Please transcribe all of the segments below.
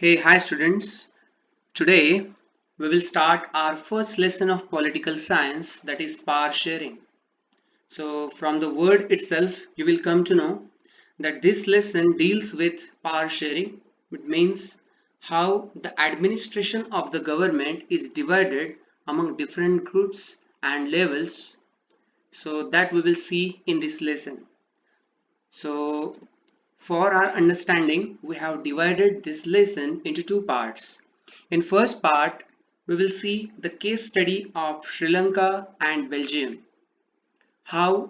Hi students. Today we will start our first lesson of political science, that is power sharing. So from the word itself you will come to know that this lesson deals with power sharing. It means how the administration of the government is divided among different groups and levels. So that we will see in this lesson. So for our understanding, we have divided this lesson into two parts. In first part, we will see the case study of Sri Lanka and Belgium, how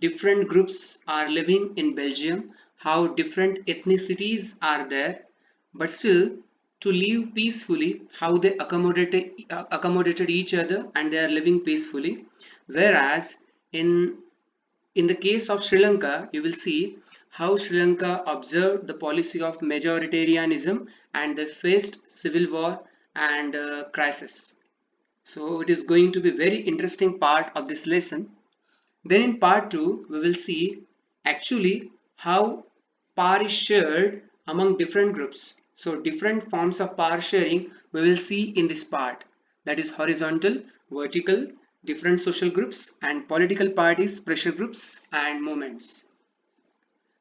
different groups are living in Belgium, how different ethnicities are there, but still to live peacefully, how they accommodated each other and they are living peacefully. Whereas in in the case of Sri Lanka, you will see how Sri Lanka observed the policy of majoritarianism and they faced civil war and crisis. So it is going to be very interesting part of this lesson. Then in part 2, we will see actually how power is shared among different groups. So different forms of power sharing we will see in this part. That is horizontal, vertical, different social groups and political parties, pressure groups and movements.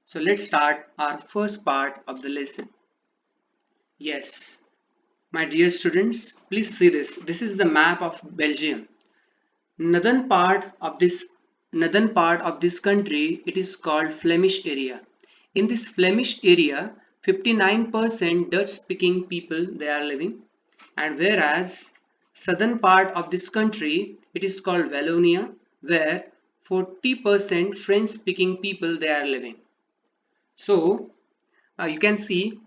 So let's start our first part of the lesson. Yes, my dear students, please see this. This is the map of Belgium. Northern part of this northern part of this country, it is called Flemish area. In this Flemish area, 59% Dutch speaking people they are living, and whereas southern part of this country, it is called Wallonia, where 40% French speaking people they are living. So you can see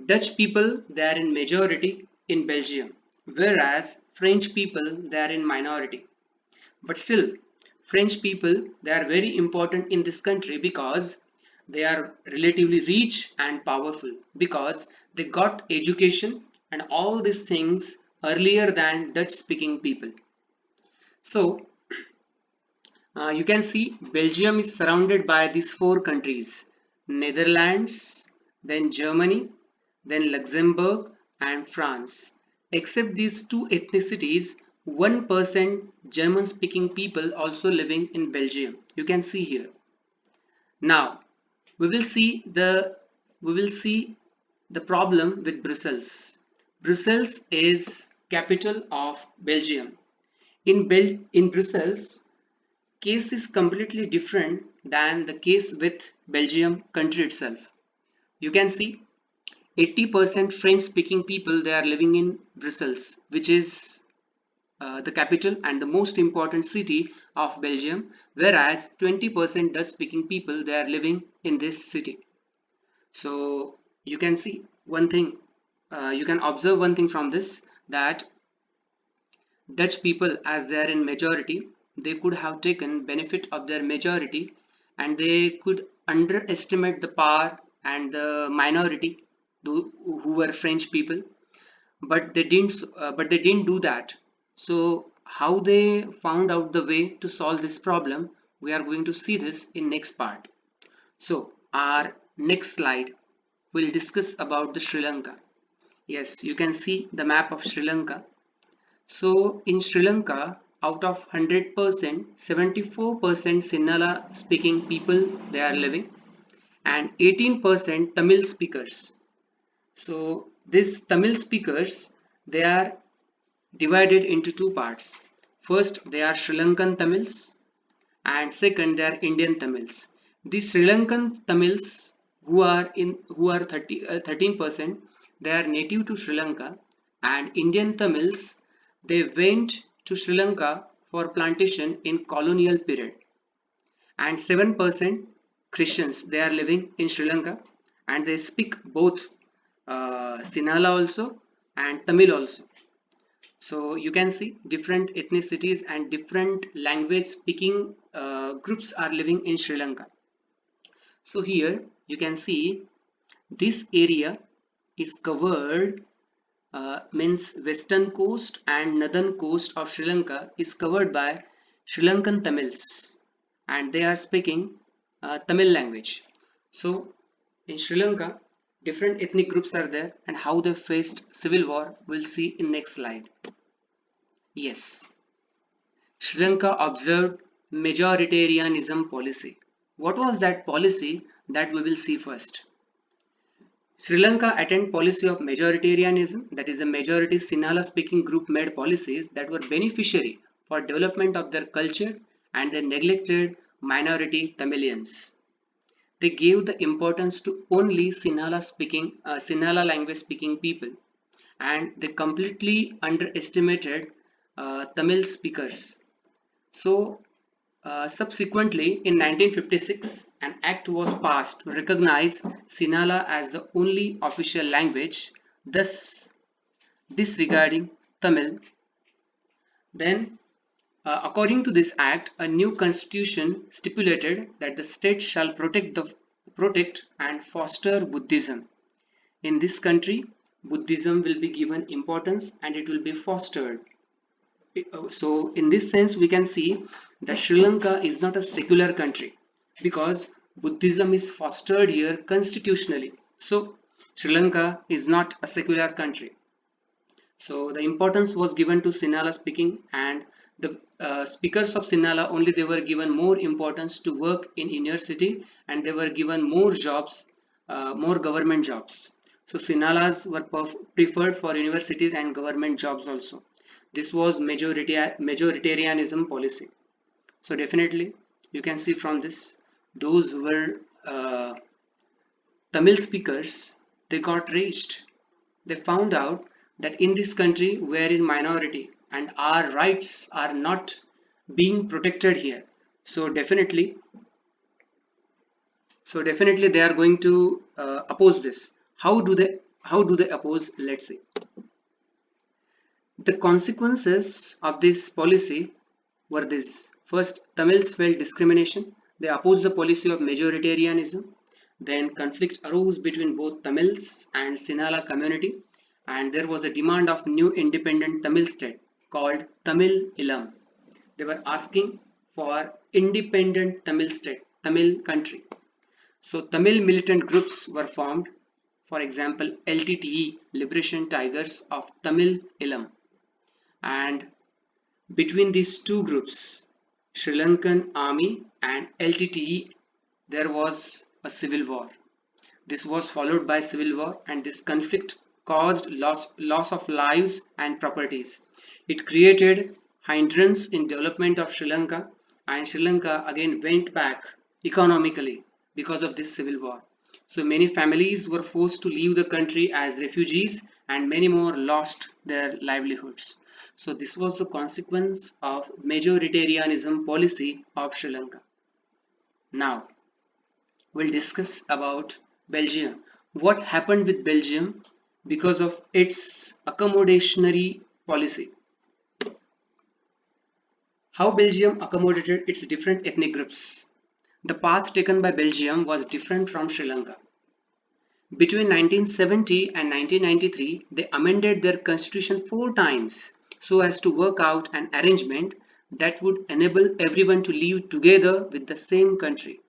Dutch people they are in majority in Belgium, whereas French people they are in minority. But still, French people they are very important in this country because they are relatively rich and powerful because they got education and all these things earlier than Dutch speaking people. So you can see Belgium is surrounded by these four countries: Netherlands, then Germany, then Luxembourg and France. Except these two ethnicities, 1% German speaking people also living in Belgium. You can see here. Now we will see the problem with Brussels. Brussels is capital of Belgium. In Brussels, case is completely different than the case with Belgium country itself. You can see 80% French speaking people they are living in Brussels, which is the capital and the most important city of Belgium, whereas 20% Dutch speaking people they are living in this city. So you can see one thing, you can observe one thing from this, that Dutch people, as they are in majority, they could have taken benefit of their majority and they could underestimate the power and the minority who were French people, but they didn't do that. So how they found out the way to solve this problem, we are going to see this in next part. So our next slide will discuss about the Sri Lanka. Yes, you can see the map of Sri Lanka. So in Sri Lanka, out of 100%, 74% Sinhala speaking people they are living and 18% Tamil speakers. So these Tamil speakers they are divided into two parts. First, they are Sri Lankan Tamils and second they are Indian Tamils. The Sri Lankan Tamils who are 13%, they are native to Sri Lanka, and Indian Tamils they went to Sri Lanka for plantation in colonial period, and 7% Christians they are living in Sri Lanka and they speak both Sinhala also and Tamil also. So you can see different ethnicities and different language speaking groups are living in Sri Lanka. So here you can see this area is covered, means western coast and northern coast of Sri Lanka is covered by Sri Lankan Tamils and they are speaking Tamil language. So in Sri Lanka Different ethnic groups are there and how they faced civil war we'll see in next slide. Yes, Sri Lanka observed majoritarianism policy. What was that policy that we will see first? Sri Lanka attend policy of majoritarianism, that is a majority Sinhala speaking group made policies that were beneficiary for development of their culture and they neglected minority Tamilians. They gave the importance to only Sinhala language speaking people and they completely underestimated Tamil speakers. So subsequently, in 1956, an act was passed to recognize Sinhala as the only official language, thus disregarding Tamil. Then, according to this act, a new constitution stipulated that the state shall protect and foster Buddhism. In this country, Buddhism will be given importance and it will be fostered. So in this sense we can see that Sri Lanka is not a secular country because Buddhism is fostered here constitutionally. So Sri Lanka is not a secular country. So the importance was given to Sinhala speaking and the speakers of Sinhala only they were given more importance to work in university and they were given more jobs, more government jobs. So Sinhalas were preferred for universities and government jobs also. This was majoritarianism policy. So definitely you can see from this those who were Tamil speakers they got raised. They found out that in this country we are in minority and our rights are not being protected here. So definitely, they are going to oppose this. How do they oppose? Let's see. The consequences of this policy were this. First, Tamils felt discrimination. They opposed the policy of majoritarianism. Then conflict arose between both Tamils and Sinhala community and there was a demand of new independent Tamil state called Tamil Ilam. They were asking for independent Tamil state, Tamil country. So Tamil militant groups were formed, for example LTTE, Liberation Tigers of Tamil Ilam. And between these two groups, Sri Lankan army and LTTE, there was a civil war. This was followed by civil war and this conflict caused loss of lives and properties. It created hindrance in development of Sri Lanka and Sri Lanka again went back economically because of this civil war. So many families were forced to leave the country as refugees and many more lost their livelihoods. So this was the consequence of majoritarianism policy of Sri Lanka. Now we'll discuss about Belgium. What happened with Belgium because of its accommodationary policy? How Belgium accommodated its different ethnic groups? The path taken by Belgium was different from Sri Lanka. Between 1970 and 1993, they amended their constitution 4 times so as to work out an arrangement that would enable everyone to live together with the same country.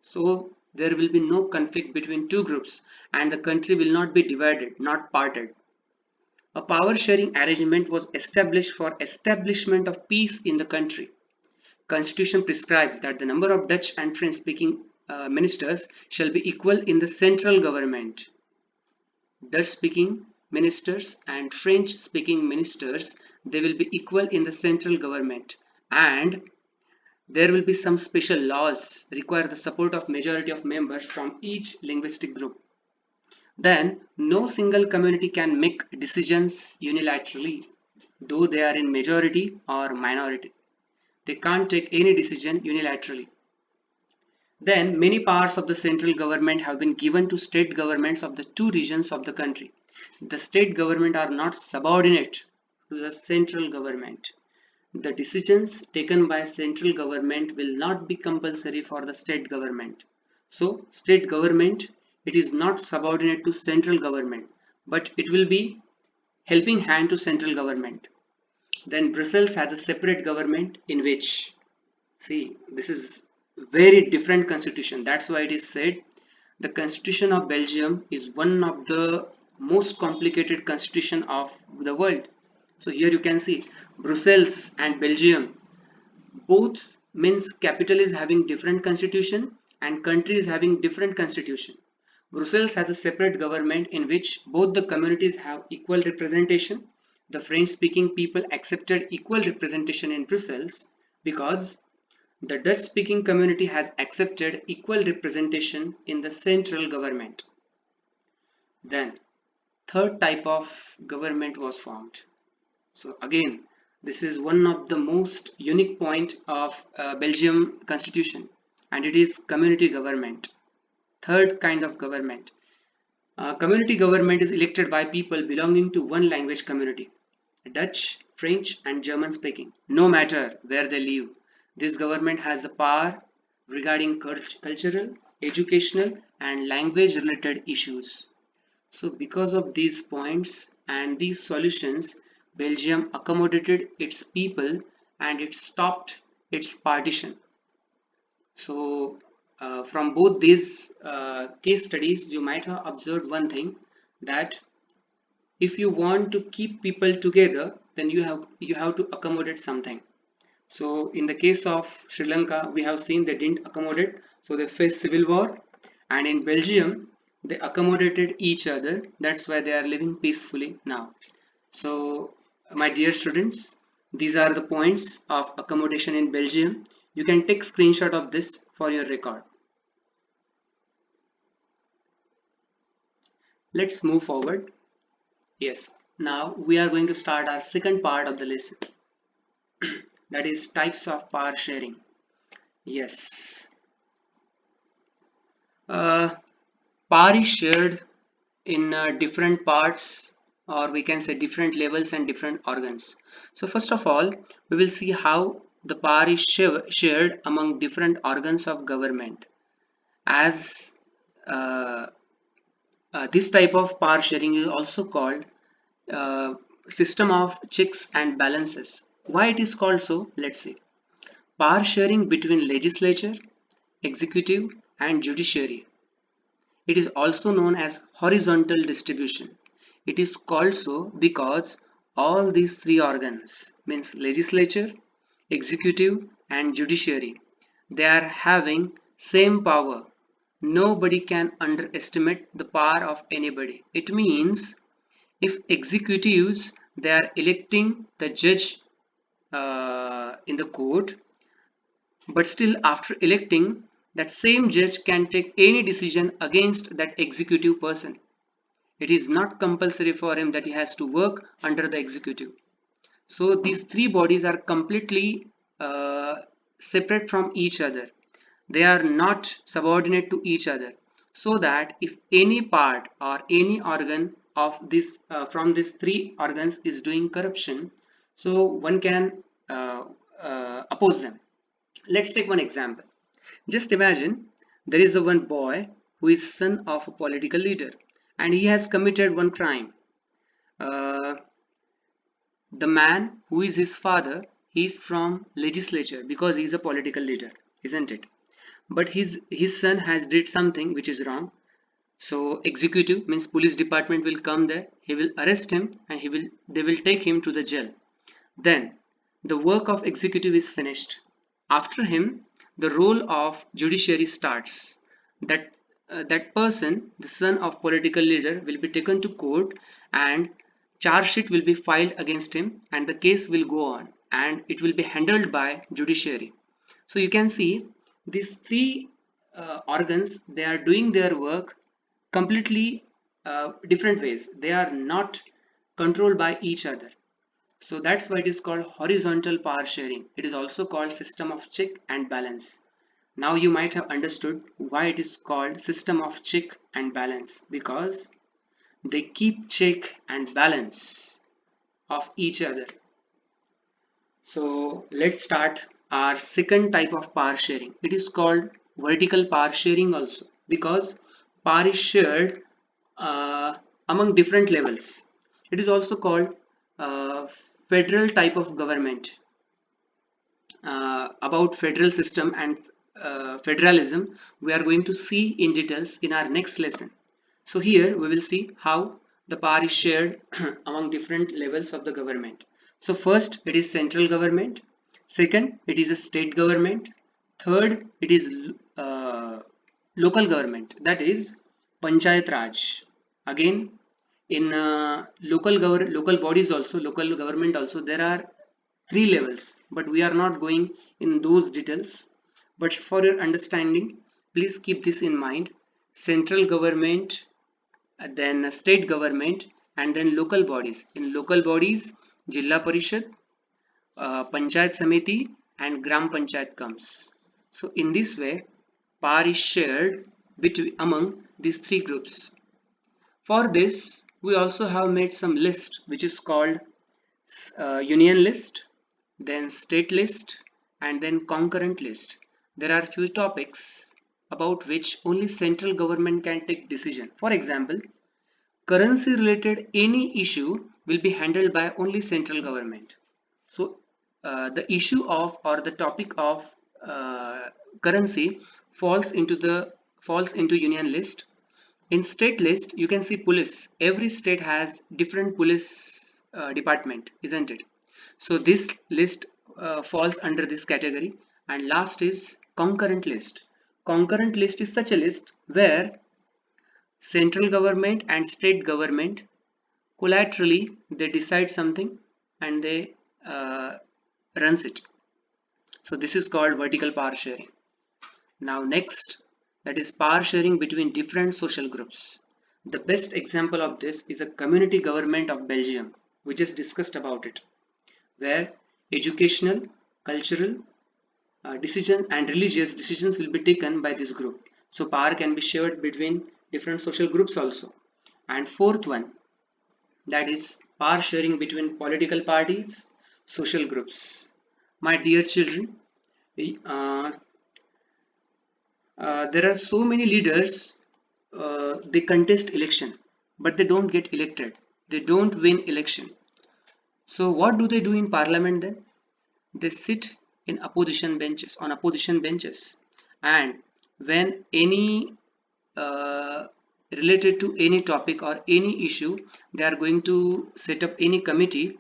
So there will be no conflict between two groups and the country will not be divided, not parted. A power sharing arrangement was established for establishment of peace in the country. Constitution prescribes that the number of Dutch and French speaking ministers shall be equal in the central government. Dutch speaking ministers and French speaking ministers, they will be equal in the central government and there will be some special laws require the support of majority of members from each linguistic group. Then no single community can make decisions unilaterally, though they are in majority or minority. They can't take any decision unilaterally. Then many parts of the central government have been given to state governments of the two regions of the country. The state government are not subordinate to the central government. The decisions taken by central government will not be compulsory for the state government. So state government, it is not subordinate to central government, but it will be helping hand to central government. Then Brussels has a separate government in which, see, this is very different constitution. That's why it is said The Constitution of Belgium is one of the most complicated constitution of the world. So here you can see Brussels and Belgium, both means capital is having different constitution and country is having different constitution. Brussels has a separate government in which both the communities have equal representation. The French speaking people accepted equal representation in Brussels because the Dutch speaking community has accepted equal representation in the central government. Then third type of government was formed. So again, this is one of the most unique point of Belgium constitution, and it is community government. Third kind of government. Community government is elected by people belonging to one language community, Dutch, French and German speaking, no matter where they live. This government has the power regarding cultural, educational and language related issues. So because of these points and these solutions, Belgium accommodated its people and it stopped its partition. So from both these case studies, you might have observed one thing, that if you want to keep people together, then you have to accommodate something. So in the case of Sri Lanka, we have seen they didn't accommodate, so they faced civil war. And in Belgium, they accommodated each other. That's why they are living peacefully now. So my dear students, these are the points of accommodation in Belgium. You can take screenshot of this for your record. Let's move forward. Yes, now we are going to start our second part of the lesson. That is types of power sharing. Yes. Power is shared in different parts, or we can say different levels and different organs. So first of all, we will see how the power is shared among different organs of government. As this type of power sharing is also called uh, system of checks and balances. Why it is called so? Let's see. Power sharing between legislature, executive and judiciary. It is also known as horizontal distribution. It is called so because all these three organs, means legislature, executive and judiciary, they are having same power. Nobody can underestimate the power of anybody. It means if executives, they are electing the judge in the court, but still after electing, that same judge can take any decision against that executive person. It is not compulsory for him that he has to work under the executive. So these three bodies are completely separate from each other. They are not subordinate to each other. So that if any part or any organ of this from these three organs is doing corruption, so one can oppose them. Let's take one example. Just imagine there is the one boy who is son of a political leader and he has committed one crime. Uh, the man who is his father, he is from legislature because he is a political leader, isn't it? But his son has did something which is wrong. So executive means police department will come there, he will arrest him and they will take him to the jail. Then the work of executive is finished. After him, the role of judiciary starts. That person, the son of political leader, will be taken to court and charge sheet will be filed against him and the case will go on and it will be handled by judiciary. So you can see these three organs, they are doing their work completely different ways. They are not controlled by each other. So that's why it is called horizontal power sharing. It is also called system of check and balance. Now you might have understood why it is called system of check and balance, because they keep check and balance of each other. So let's start our second type of power sharing. It is called vertical power sharing also, because power is shared among different levels. It is also called uh, federal type of government, about federal system and federalism we are going to see in details in our next lesson. So here we will see how the power is shared among different levels of the government. So first it is central government, second it is a state government, third it is uh, local government, that is Panchayat Raj. Again, in local bodies also, local government also, there are three levels, but we are not going in those details. But for your understanding, please keep this in mind: central government, then state government, and then local bodies. In local bodies, Jilla Parishad, Panchayat Samiti, and Gram Panchayat comes. So in this way, power is shared between among these three groups. For this, we also have made some list which is called union list, then state list, and then concurrent list. There are few topics about which only central government can take decision. For example, currency related any issue will be handled by only central government. So the issue of or the topic of currency falls into the falls into union list. In state list, you can see police. Every state has different police department, isn't it? So this list falls under this category. And last is concurrent list. Concurrent list is such a list where central government and state government collaterally they decide something and they runs it. So this is called vertical power sharing. Now next, that is power sharing between different social groups. The best example of this is a community government of Belgium. We just discussed about it, where educational, cultural decisions and religious decisions will be taken by this group. So power can be shared between different social groups also. And fourth one, that is power sharing between political parties, social groups. My dear children, uh, there are so many leaders, they contest election but they don't get elected, they don't win election. So what do they do in parliament then? They sit in opposition benches, on opposition benches, and when any uh, related to any topic or any issue, they are going to set up any committee.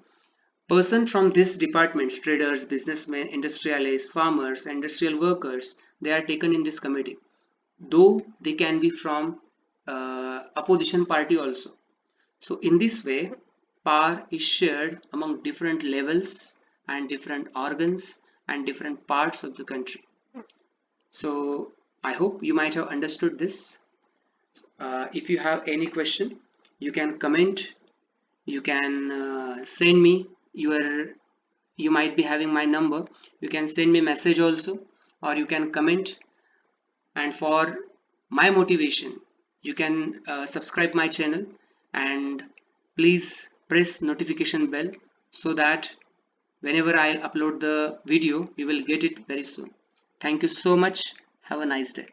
Person from this departments, traders, businessmen, industrialists, farmers, industrial workers, they are taken in this committee, though they can be from opposition party also. So in this way, power is shared among different levels and different organs and different parts of the country. So I hope you might have understood this. If you have any question, you can comment, you can send me your, you might be having my number, you can send me message also, or you can comment. And for my motivation, you can subscribe my channel and please press notification bell so that whenever I'll upload the video, you will get it very soon. Thank you so much. Have a nice day.